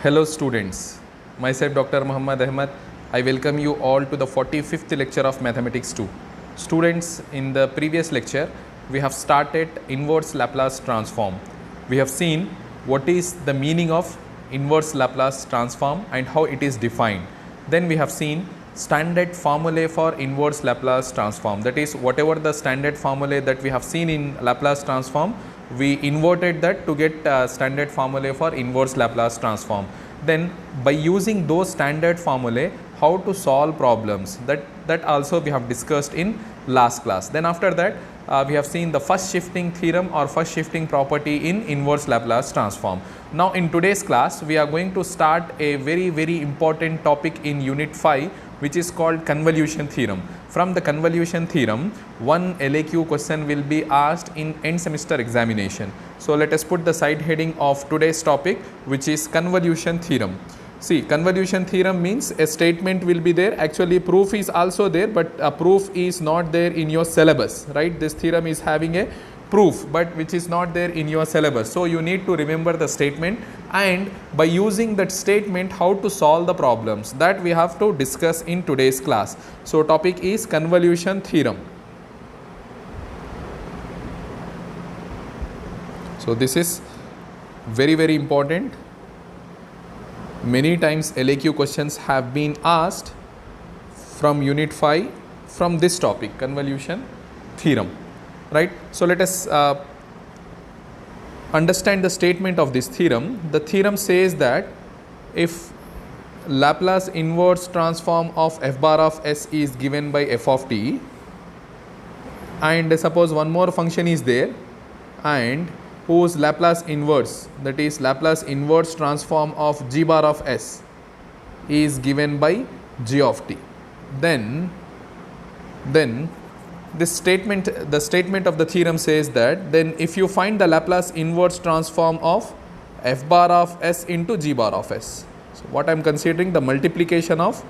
Hello students, myself Dr. Muhammad Ahmad. I welcome you all to the 45th lecture of Mathematics 2. Students, in the previous lecture, we have started inverse Laplace transform. We have seen what is the meaning of inverse Laplace transform and how it is defined. Then we have seen standard formulae for inverse Laplace transform. That is, whatever the standard formulae that we have seen in Laplace transform, we inverted that to get standard formulae for inverse Laplace transform. Then by using those standard formulae, how to solve problems, that also we have discussed in last class. Then after that, we have seen the first shifting theorem or first shifting property in inverse Laplace transform. Now in today's class, we are going to start a very important topic in unit 5, which is called convolution theorem. From the convolution theorem, one LAQ question will be asked in end semester examination. So let us put the side heading of today's topic, which is convolution theorem. See, convolution theorem means a statement will be there. Actually, proof is also there, but a proof is not there in your syllabus, right? This theorem is having a proof, but which is not there in your syllabus. So you need to remember the statement, and by using that statement, how to solve the problems, that we have to discuss in today's class. So topic is convolution theorem. So this is very important. Many times LAQ questions have been asked from unit 5 from this topic, convolution theorem, right? So let us understand the statement of this theorem. The theorem says that if Laplace inverse transform of f bar of s is given by f of t, and suppose one more function is there, and whose Laplace inverse, that is Laplace inverse transform of g bar of s is given by g of t, then this statement, the statement of the theorem says that then if you find the Laplace inverse transform of f bar of s into g bar of s, so what I am considering the multiplication of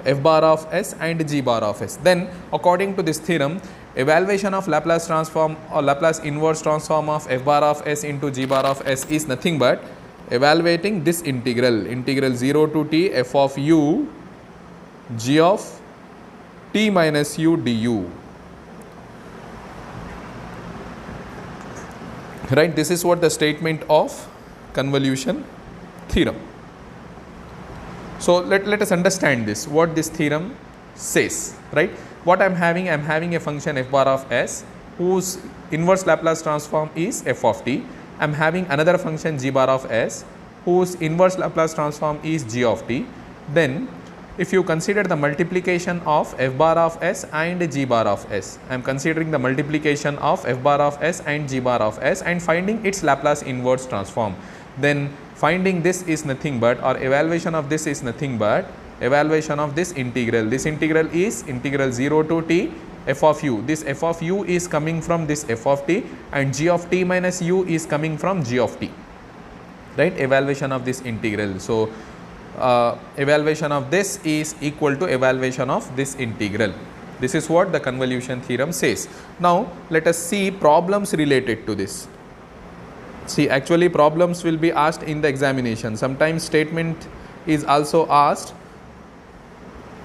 f bar of s and g bar of s, then according to this theorem, evaluation of Laplace transform or Laplace inverse transform of f bar of s into g bar of s is nothing but evaluating this integral 0 to t f of u g of t minus u du. Right, this is what the statement of convolution theorem. So let us understand this, what this theorem says, right? What I am having a function f bar of s whose inverse Laplace transform is f of t. I am having another function g bar of s whose inverse Laplace transform is g of t. Then if you consider the multiplication of f bar of s and g bar of s, I am considering the multiplication of f bar of s and g bar of s and finding its Laplace inverse transform, then finding this is nothing but, or evaluation of this is nothing but evaluation of this integral. This integral is integral 0 to t f of u. This f of u is coming from this f of t, and g of t minus u is coming from g of t, right? Evaluation of this integral. So evaluation of this is equal to evaluation of this integral. This is what the convolution theorem says. Now let us see problems related to this. See, actually problems will be asked in the examination. Sometimes statement is also asked,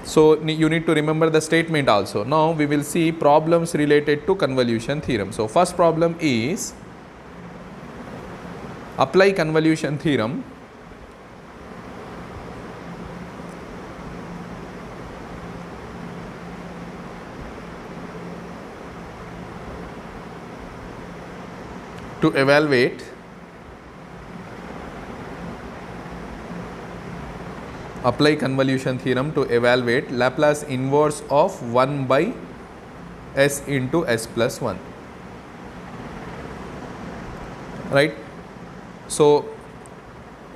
so you need to remember the statement also. Now we will see problems related to convolution theorem. So first problem is apply convolution theorem to evaluate Laplace inverse of 1 by s into s plus 1, right? So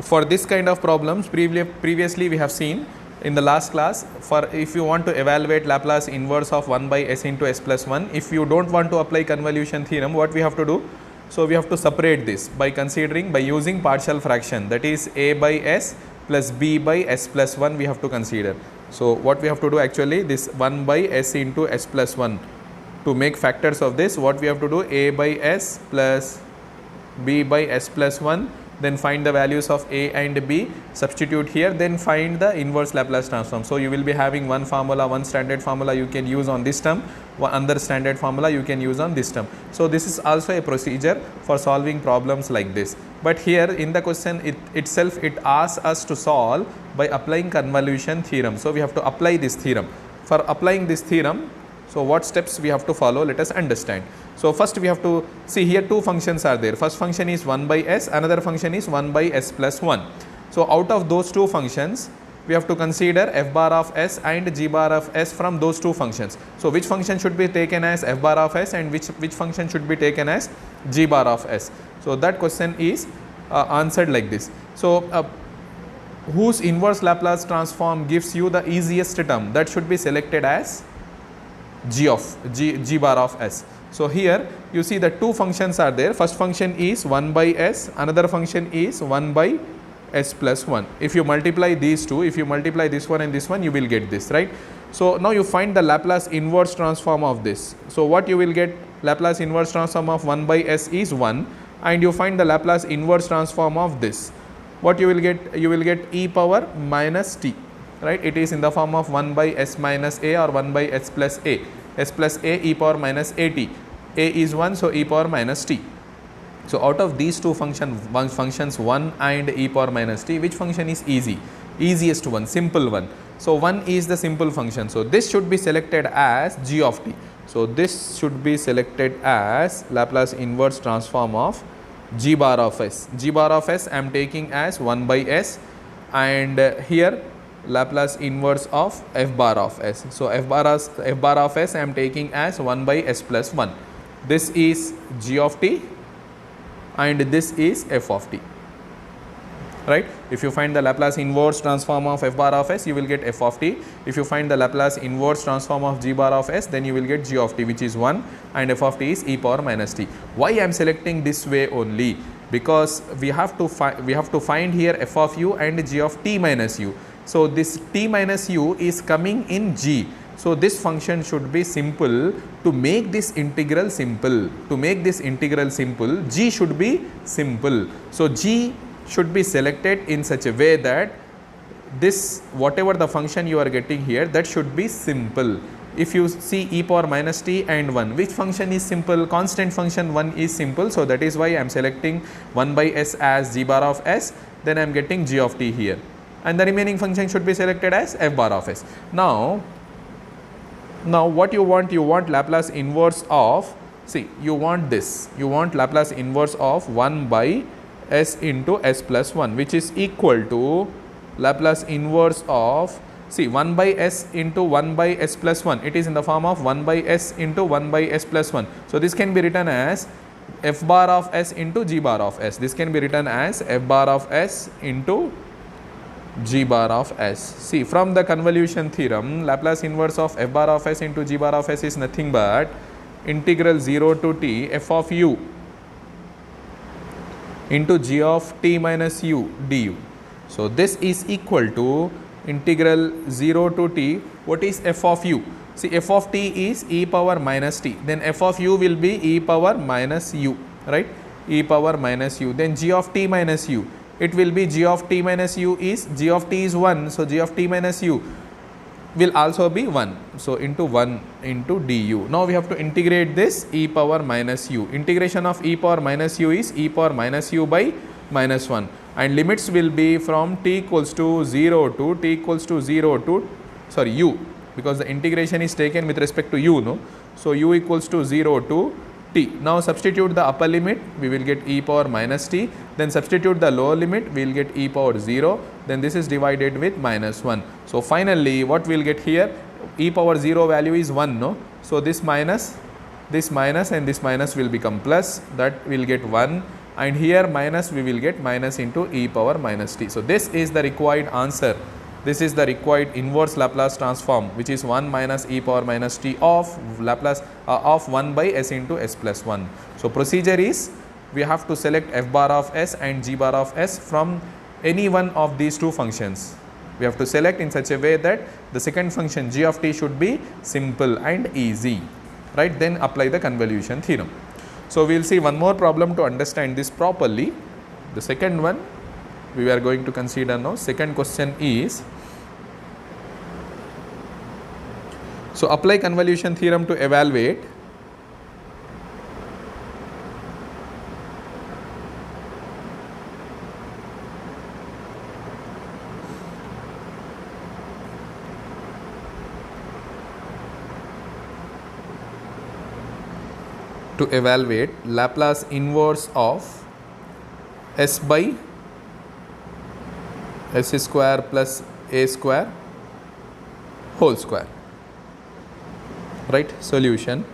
for this kind of problems, previously we have seen in the last class, for if you want to evaluate Laplace inverse of 1 by s into s plus 1, if you don't want to apply convolution theorem, what we have to do? So we have to separate this by using partial fraction, that is a by s plus b by s plus 1 we have to consider. So what we have to do actually, this 1 by s into s plus 1, to make factors of this, what we have to do, a by s plus b by s plus 1 then find the values of a and b, substitute here, then find the inverse Laplace transform. So you will be having one formula, one standard formula you can use on this term, one other standard formula you can use on this term. So this is also a procedure for solving problems like this. But here in the question itself it asks us to solve by applying convolution theorem. So we have to apply this theorem. For applying this theorem, so what steps we have to follow, let us understand. So first we have to see here two functions are there. First function is 1 by s, another function is 1 by s plus 1. So out of those two functions, we have to consider f bar of s and g bar of s from those two functions. So which function should be taken as f bar of s and which function should be taken as g bar of s. So that question is answered like this. So whose inverse Laplace transform gives you the easiest term, that should be selected as g bar of s. So here you see the two functions are there. First function is 1 by s, another function is 1 by s plus 1. If you multiply these two, if you multiply this one and this one, you will get this, right? So now you find the Laplace inverse transform of this. So what you will get, Laplace inverse transform of 1 by s is 1, and you find the Laplace inverse transform of this. What you will get? You will get e power minus t, right? It is in the form of 1 by s minus a or 1 by s plus a. S plus a e power minus at. A is 1, so e power minus t. So out of these two functions 1 and e power minus t, which function is easy? Easiest one, simple one. So 1 is the simple function. So this should be selected as g of t. So this should be selected as Laplace inverse transform of g bar of s. G bar of s I am taking as 1 by s, and here Laplace inverse of f bar of s. So f bar of s I am taking as 1 by s plus 1. This is g of t and this is f of t, right? If you find the Laplace inverse transform of f bar of s, you will get f of t. If you find the Laplace inverse transform of g bar of s, then you will get g of t, which is 1, and f of t is e power minus t. Why I am selecting this way only? Because we have to find here f of u and g of t minus u. So this t minus u is coming in g. So this function should be simple. To make this integral simple, g should be simple. So g should be selected in such a way that this, whatever the function you are getting here, that should be simple. If you see e power minus t and 1, which function is simple? Constant function 1 is simple. So that is why I am selecting 1 by s as g bar of s, then I am getting g of t here, and the remaining function should be selected as f bar of s. Now what you want? You want Laplace inverse of, see, you want this, you want Laplace inverse of 1 by s into s plus 1, which is equal to Laplace inverse of, see, 1 by s into 1 by s plus 1. It is in the form of 1 by s into 1 by s plus 1. So this can be written as f bar of s into g bar of s. This can be written as f bar of s into g bar of s. See, from the convolution theorem, Laplace inverse of f bar of s into g bar of s is nothing but integral 0 to t f of u into g of t minus u du. So this is equal to integral 0 to t, what is f of u? See, f of t is e power minus t, then f of u will be e power minus u, right? E power minus u, then g of t minus u, it will be g of t minus u is, g of t is 1, so g of t minus u will also be 1, so into 1 into du. Now we have to integrate this e power minus u. Integration of e power minus u is e power minus u by minus 1, and limits will be from t equals to 0 to t equals to 0 to, sorry, u, because the integration is taken with respect to u, no? So u equals to 0 to t. Now substitute the upper limit, we will get e power minus t, then substitute the lower limit, we will get e power 0, then this is divided with minus 1. So finally what we will get here, e power 0 value is 1, no? So this minus and this minus will become plus, that will get 1, and here minus, we will get minus into e power minus t. So this is the required answer. This is the required inverse Laplace transform, which is 1 minus e power minus t of Laplace of 1 by s into s plus 1. So procedure is, we have to select f bar of s and g bar of s from any one of these two functions. We have to select in such a way that the second function g of t should be simple and easy, right? Then apply the convolution theorem. So we will see one more problem to understand this properly. The second one we are going to consider now. Second question is, so apply convolution theorem to evaluate Laplace inverse of s by s square plus a square whole square. Right? Solution.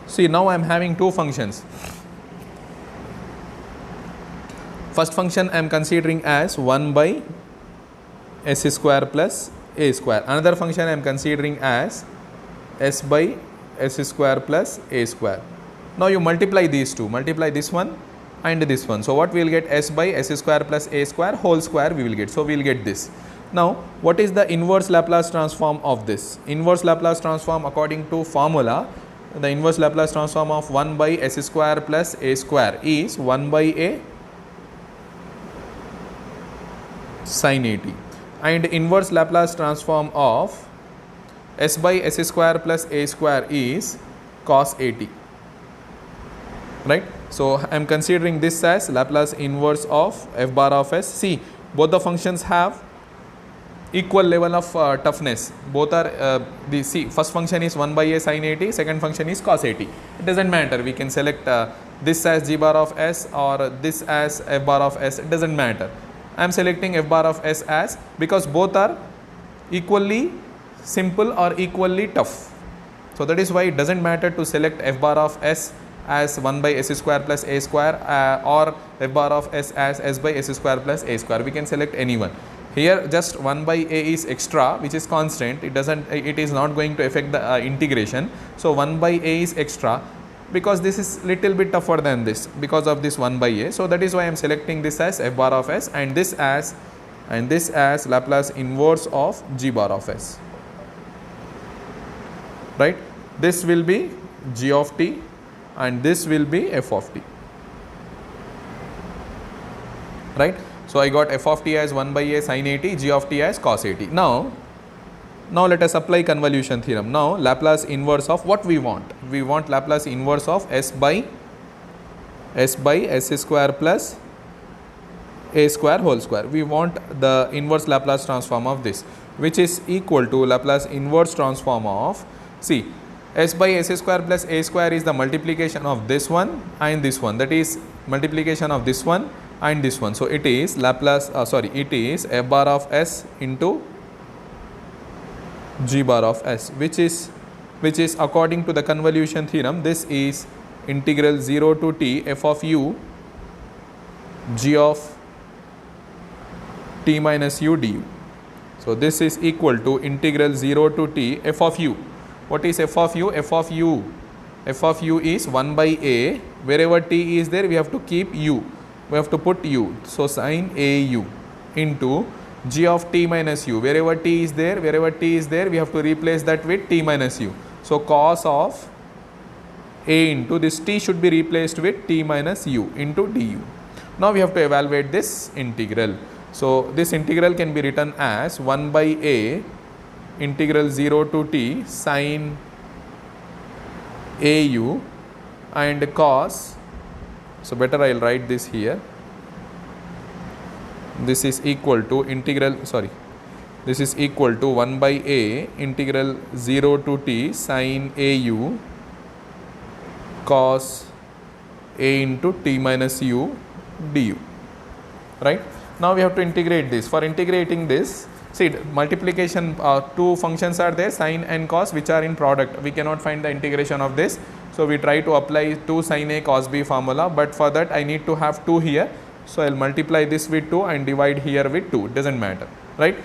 See, now I am having two functions. First function I am considering as 1 by s square plus a square. Another function I am considering as s by s square plus a square. Now you multiply these two, multiply this one and this one. So what we will get? S by s square plus a square whole square we will get. So we will get this. Now what is the inverse Laplace transform of this? Inverse Laplace transform according to formula, the inverse Laplace transform of 1 by s square plus a square is 1 by a sin 80, and inverse Laplace transform of s by s square plus a square is cos 80. Right? So I am considering this as Laplace inverse of f bar of s. See, both the functions have equal level of toughness. Both are first function is 1 by a sin 80, second function is cos 80. It doesn't matter. We can select this as g bar of s or this as f bar of s. It doesn't matter. I am selecting f bar of s as, because both are equally simple or equally tough. So that is why it doesn't matter to select f bar of s as 1 by s square plus a square or f bar of s as s by s square plus a square. We can select any one. Here just 1 by a is extra, which is constant. It is not going to affect the integration. So 1 by a is extra, because this is little bit tougher than this because of this 1 by a. So that is why I am selecting this as f bar of s and this as Laplace inverse of g bar of s. Right? This will be g of t and this will be f of t. Right? So I got f of t as 1 by a sin 80, g of t as cos 80. Now let us apply convolution theorem. Now Laplace inverse of what we want? We want Laplace inverse of s by s square plus a square whole square. We want the inverse Laplace transform of this, which is equal to Laplace inverse transform of, see, s by s square plus a square is the multiplication of this one and this one, that is multiplication of this one and this one. So it is it is f bar of s into g bar of s, which is according to the convolution theorem, this is integral 0 to t f of u g of t minus u du. So this is equal to integral 0 to t f of u. What is f of u? F of u is 1 by a. Wherever t is there, we have to keep u. We have to put u. So sin a u into g of t minus u. Wherever t is there, we have to replace that with t minus u. So cos of a into this t should be replaced with t minus u into du. Now we have to evaluate this integral. So this integral can be written as 1 by a integral 0 to t sin a u and cos, so better I will write this here, this is equal to this is equal to 1 by a integral 0 to t sin a u cos a into t minus u du. Right? Now we have to integrate this. For integrating this, see, multiplication, two functions are there, sin and cos, which are in product. We cannot find the integration of this. So we try to apply 2 sin a cos b formula, but for that I need to have 2 here. So I will multiply this with 2 and divide here with 2. It doesn't matter. Right?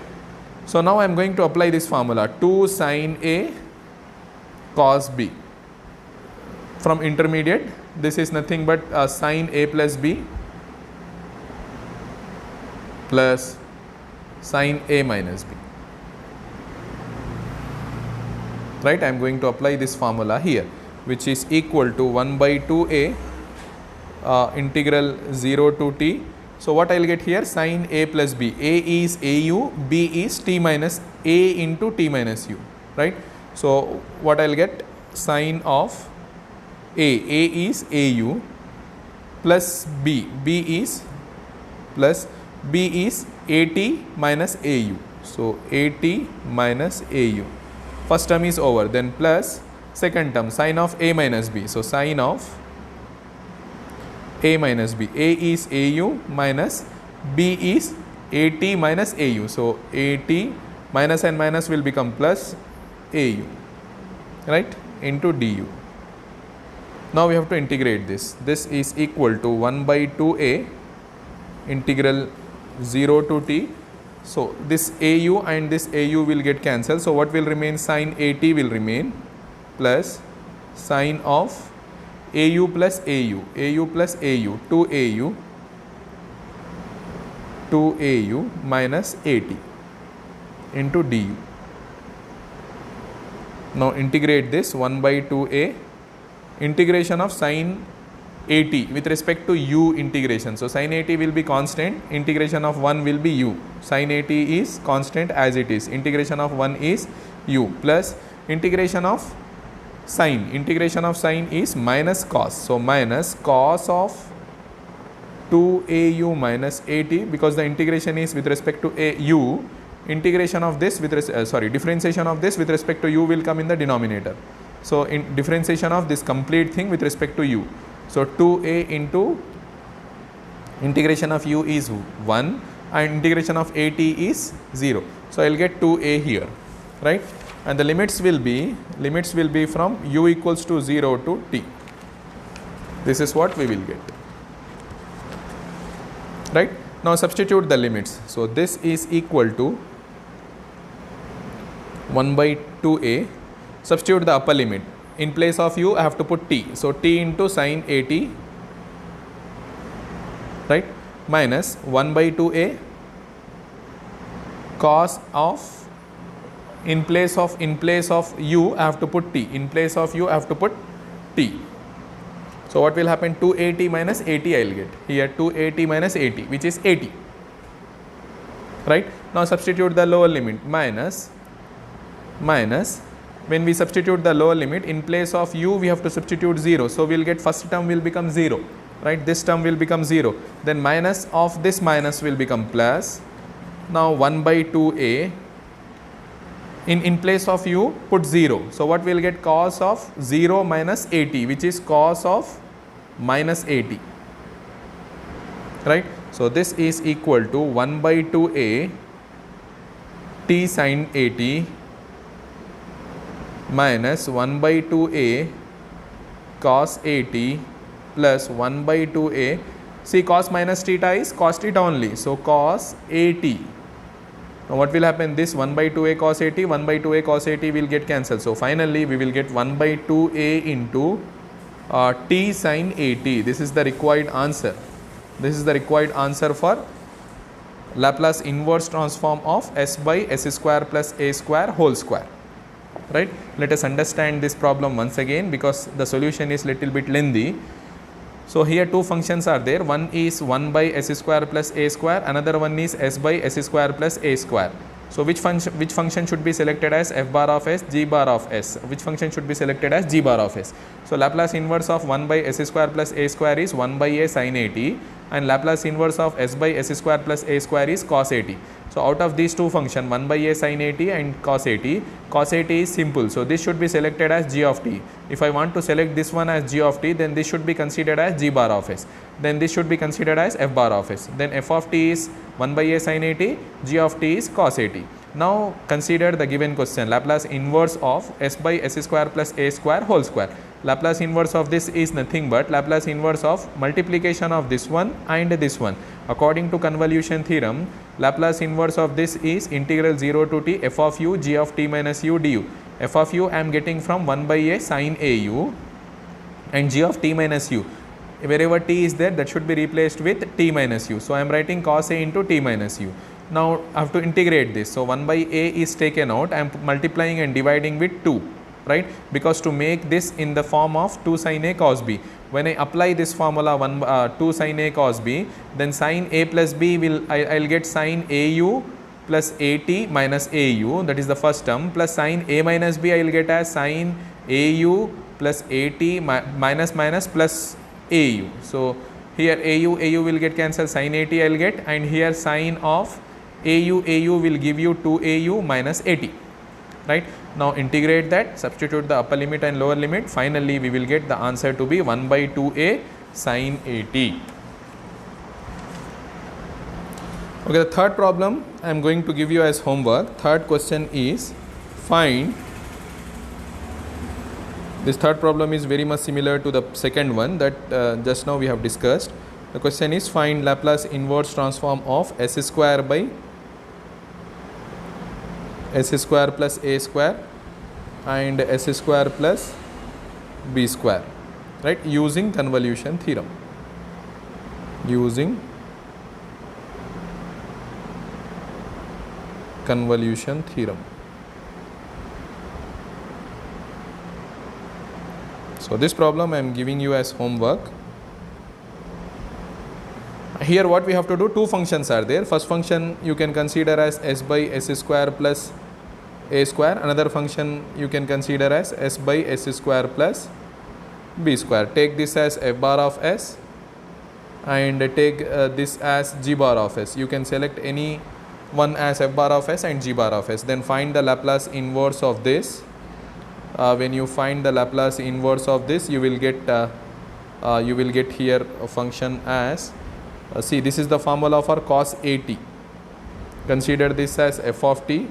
So now I am going to apply this formula, 2 sin a cos b. From intermediate, this is nothing but sin a plus b plus sin a minus b. Right? I am going to apply this formula here, which is equal to 1 by 2a integral 0 to t. So what I'll get here, sine a plus b. A is au, b is t minus a into t minus u, right? So what I'll get, sine of a is au plus b is plus b is at minus au. So at minus au. First term is over, then plus second term, sine of a minus b. So sine of a minus b. A is au minus b is at minus au. So at minus and minus will become plus au, right, into du. Now we have to integrate this. This is equal to 1 by 2a integral 0 to t. So this au and this au will get cancelled. So what will remain? Sine at will remain plus sine of au plus au, au plus au, 2au minus at into du. Now integrate this 1 by 2a, integration of sine at with respect to u integration. So sine at will be constant, integration of 1 will be u. Sine at is constant as it is, integration of 1 is u, plus integration of sine is minus cos. So minus cos of 2au minus at, because the integration is with respect to u, integration of this with differentiation of this with respect to u will come in the denominator. So in differentiation of this complete thing with respect to u. So 2a into integration of u is 1 and integration of at is 0. So I will get 2a here, right? And the limits will be from u equals to 0 to t. This is what we will get, right? Now substitute the limits. So this is equal to 1 by 2a. Substitute the upper limit. In place of u I have to put t. So t into sine at, right, minus 1 by 2a cos of, in place of u I have to put t. In place of u I have to put t. So what will happen? 2at minus at I will get here, 2at minus at, which is 80, right? Now substitute the lower limit, minus when we substitute the lower limit, in place of u we have to substitute 0. So we will get first term will become 0, right? This term will become 0. Then minus of this minus will become plus. Now 1 by 2a, in place of u put 0. So what we will get? Cos of 0 minus 80, which is cos of minus 80, right? So this is equal to 1 by 2a t sine 80 minus 1 by 2a cos 80 plus 1 by 2a. See, cos minus theta is cos theta only. So cos 80. Now what will happen? This 1 by 2a cos 80, 1 by 2a cos 80 will get cancelled. So finally we will get 1 by 2a into t sine 80. This is the required answer. This is the required answer for Laplace inverse transform of s by s square plus a square whole square, right? Let us understand this problem once again, because the solution is little bit lengthy. So here two functions are there. One is 1 by s square plus a square, another one is s by s square plus a square. So which function should be selected as f bar of s, g bar of s? Which function should be selected as g bar of s? So Laplace inverse of 1 by s square plus a square is 1 by a sin 80, and Laplace inverse of s by s square plus a square is cos 80. So out of these two functions, 1 by a sin 80 and cos 80 is simple. So this should be selected as g of t. If I want to select this one as g of t, then this should be considered as g bar of s. Then this should be considered as f bar of s. Then f of t is 1 by a sin 80, g of t is cos 80. Now consider the given question, Laplace inverse of s by s square plus a square whole square. Laplace inverse of this is nothing but Laplace inverse of multiplication of this one and this one. According to convolution theorem, Laplace inverse of this is integral 0 to t f of u g of t minus u du. F of u I am getting from 1 by a sin au, and g of t minus u, wherever t is there, that should be replaced with t minus u. So I am writing cos a into t minus u. Now I have to integrate this. So 1 by a is taken out. I am multiplying and dividing with 2, right? Because to make this in the form of 2 sin a cos b. when I apply this formula 2 sin A cos B, then sin A plus B I'll get sin AU plus AT minus AU, that is the first term, plus sin A minus B I will get as sin AU plus AT minus plus AU. So here AU will get cancelled, sin AT I will get, and here sin of AU will give you 2AU minus AT, right. Now integrate that, substitute the upper limit and lower limit, finally we will get the answer to be 1 by 2A sin AT. Okay, the third problem I am going to give you as homework. Third question is find, this third problem is very much similar to the second one that just now we have discussed. The question is find Laplace inverse transform of s square by s square plus a square and s square plus b square, right, using convolution theorem. Using convolution theorem. So this problem I am giving you as homework. Here what we have to do, two functions are there. First function you can consider as s by s square plus a square. Another function you can consider as s by s square plus b square. Take this as f bar of s and take this as g bar of s. You can select any one as f bar of s and g bar of s. Then find the Laplace inverse of this. When you find the Laplace inverse of this, you will get here a function as see, this is the formula for cos AT. Consider this as f of t,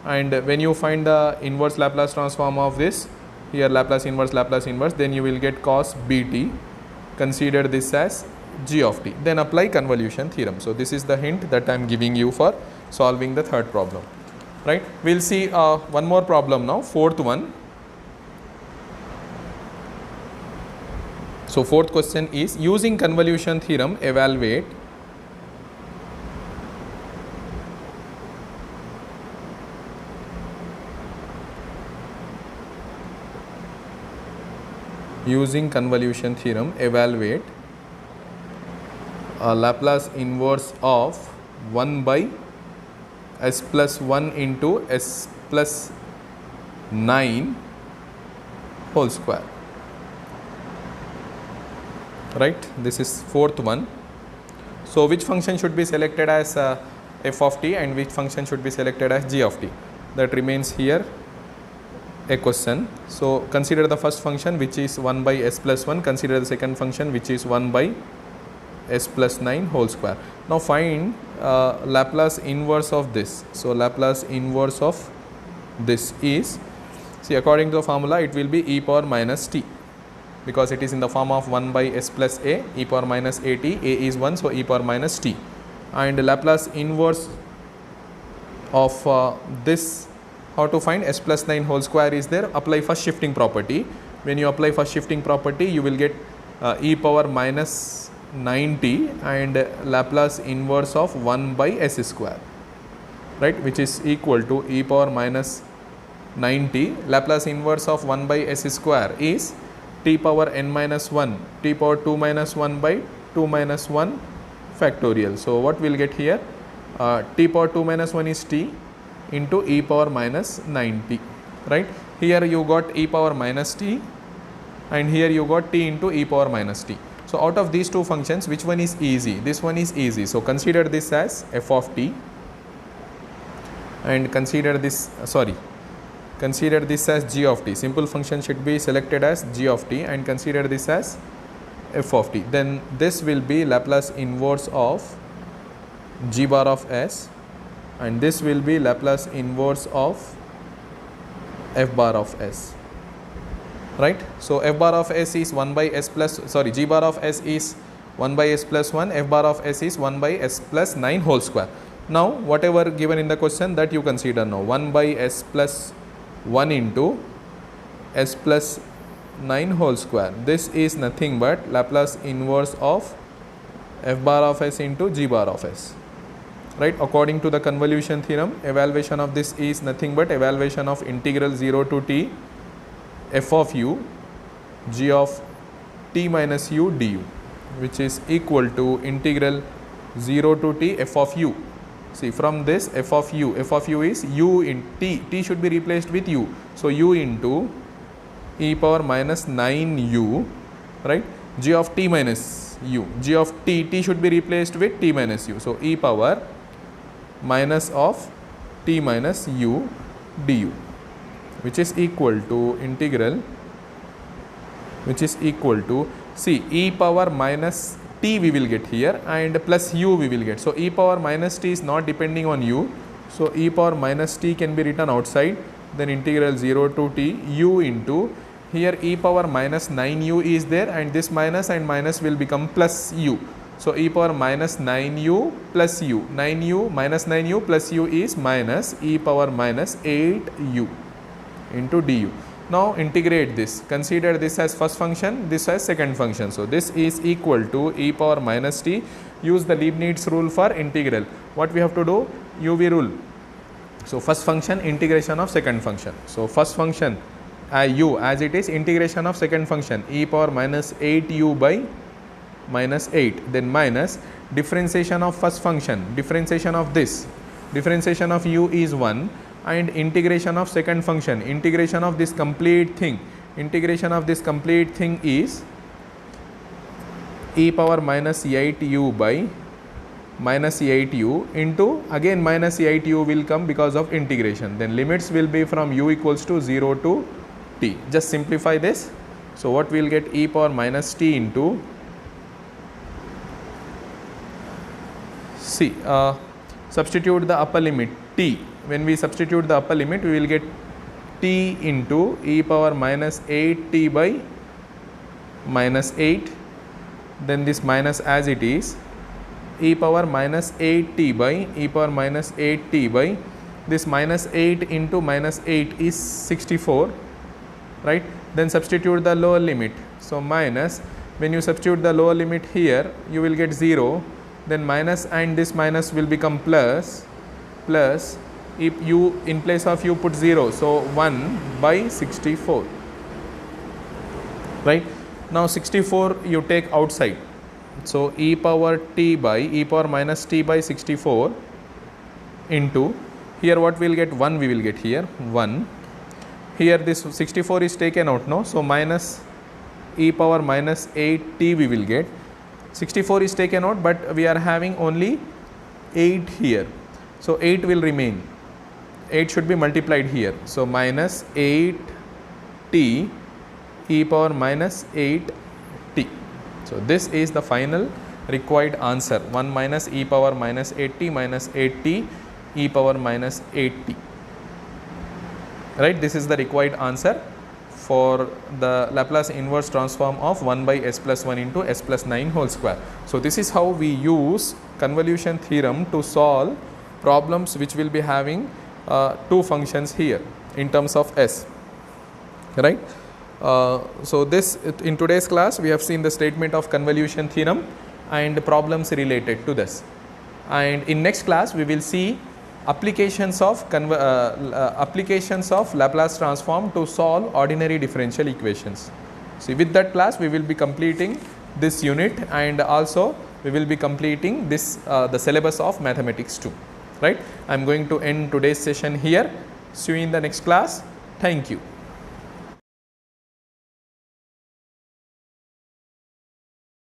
and when you find the inverse Laplace transform of this, here Laplace inverse, then you will get cos BT. Consider this as g of t. Then apply convolution theorem. So this is the hint that I am giving you for solving the third problem, right. We will see one more problem now, fourth one. So fourth question is using convolution theorem evaluate Laplace inverse of 1 by s plus 1 into s plus 9 whole square, right. This is fourth one. So which function should be selected as f of t and which function should be selected as g of t? That remains here a question. So consider the first function, which is 1 by s plus 1. Consider the second function, which is 1 by s plus 9 whole square. Now find Laplace inverse of this. So Laplace inverse of this is, see, according to the formula it will be e power minus t, because it is in the form of 1 by s plus a, e power minus at, a is 1, so e power minus t. And Laplace inverse of this, how to find? S plus 9 whole square is there. Apply first shifting property. When you apply first shifting property, you will get e power minus 9t and Laplace inverse of 1 by s square, right, which is equal to e power minus 9t. Laplace inverse of 1 by s square is t power n minus 1, t power 2 minus 1 by 2 minus 1 factorial. So what we will get here? T power 2 minus 1 is t into e power minus 9t, right. Here you got e power minus t and here you got t into e power minus t. So out of these two functions, which one is easy? This one is easy. So consider this as f of t and consider this as g of t. Simple function should be selected as g of t and consider this as f of t. Then this will be Laplace inverse of g bar of s and this will be Laplace inverse of f bar of s, right. So f bar of s is 1 by s plus, g bar of s is 1 by s plus 1, f bar of s is 1 by s plus 9 whole square. Now whatever given in the question, that you consider now. 1 by s plus 1 into s plus 9 whole square. This is nothing but Laplace inverse of f bar of s into g bar of s, right. According to the convolution theorem, evaluation of this is nothing but evaluation of integral 0 to t f of u g of t minus u du, which is equal to integral 0 to t f of u. See, from this f of u is u in t should be replaced with u. So, u into e power minus 9u, right, g of t minus u, g of t should be replaced with t minus u. So, e power minus of t minus u du, which is equal to integral, which is equal to, see, e power minus t we will get here and plus u we will get. So, e power minus t is not depending on u. So, e power minus t can be written outside, then integral 0 to t u into, here e power minus 9u is there and this minus and minus will become plus u. So, e power minus 9u plus u, 9u minus 9u plus u is minus e power minus 8u into du. Now, integrate this, consider this as first function, this as second function. So, this is equal to e power minus t, use the Leibniz rule for integral. What we have to do? UV rule. So, first function integration of second function. So, first function u as it is, integration of second function e power minus 8u by minus 8, then minus differentiation of first function, differentiation of this, differentiation of u is 1 and integration of second function, integration of this complete thing, integration of this complete thing is e power minus 8u by minus 8u into, again minus 8u will come because of integration, then limits will be from u equals to 0 to t. Just simplify this. So, what we will get? E power minus t into, see, substitute the upper limit t. When we substitute the upper limit, we will get t into e power minus 8t by minus 8, then this minus as it is, e power minus 8t by e power minus 8t by this minus 8 into minus 8 is 64, right. Then substitute the lower limit. So, minus, when you substitute the lower limit here, you will get 0, then minus and this minus will become plus, plus, if you in place of u put 0, so 1 by 64, right. Now, 64 you take outside. So, e power t by e power minus t by 64 into, here what we will get? 1 we will get here, 1. Here this 64 is taken out, no. So, minus e power minus 8t we will get. 64 is taken out, but we are having only 8 here. So, 8 will remain, 8 should be multiplied here. So, minus 8t e power minus 8t. So, this is the final required answer, 1 minus e power minus 8t minus 8t e power minus 8t, right. This is the required answer for the Laplace inverse transform of 1 by s plus 1 into s plus 9 whole square. So, this is how we use convolution theorem to solve problems which will be having two functions here in terms of s, right. So, this in today's class we have seen the statement of convolution theorem and problems related to this, and in next class we will see applications of Laplace transform to solve ordinary differential equations. See, with that class we will be completing this unit and also we will be completing this the syllabus of mathematics 2, right. I am going to end today's session here. See you in the next class. Thank you.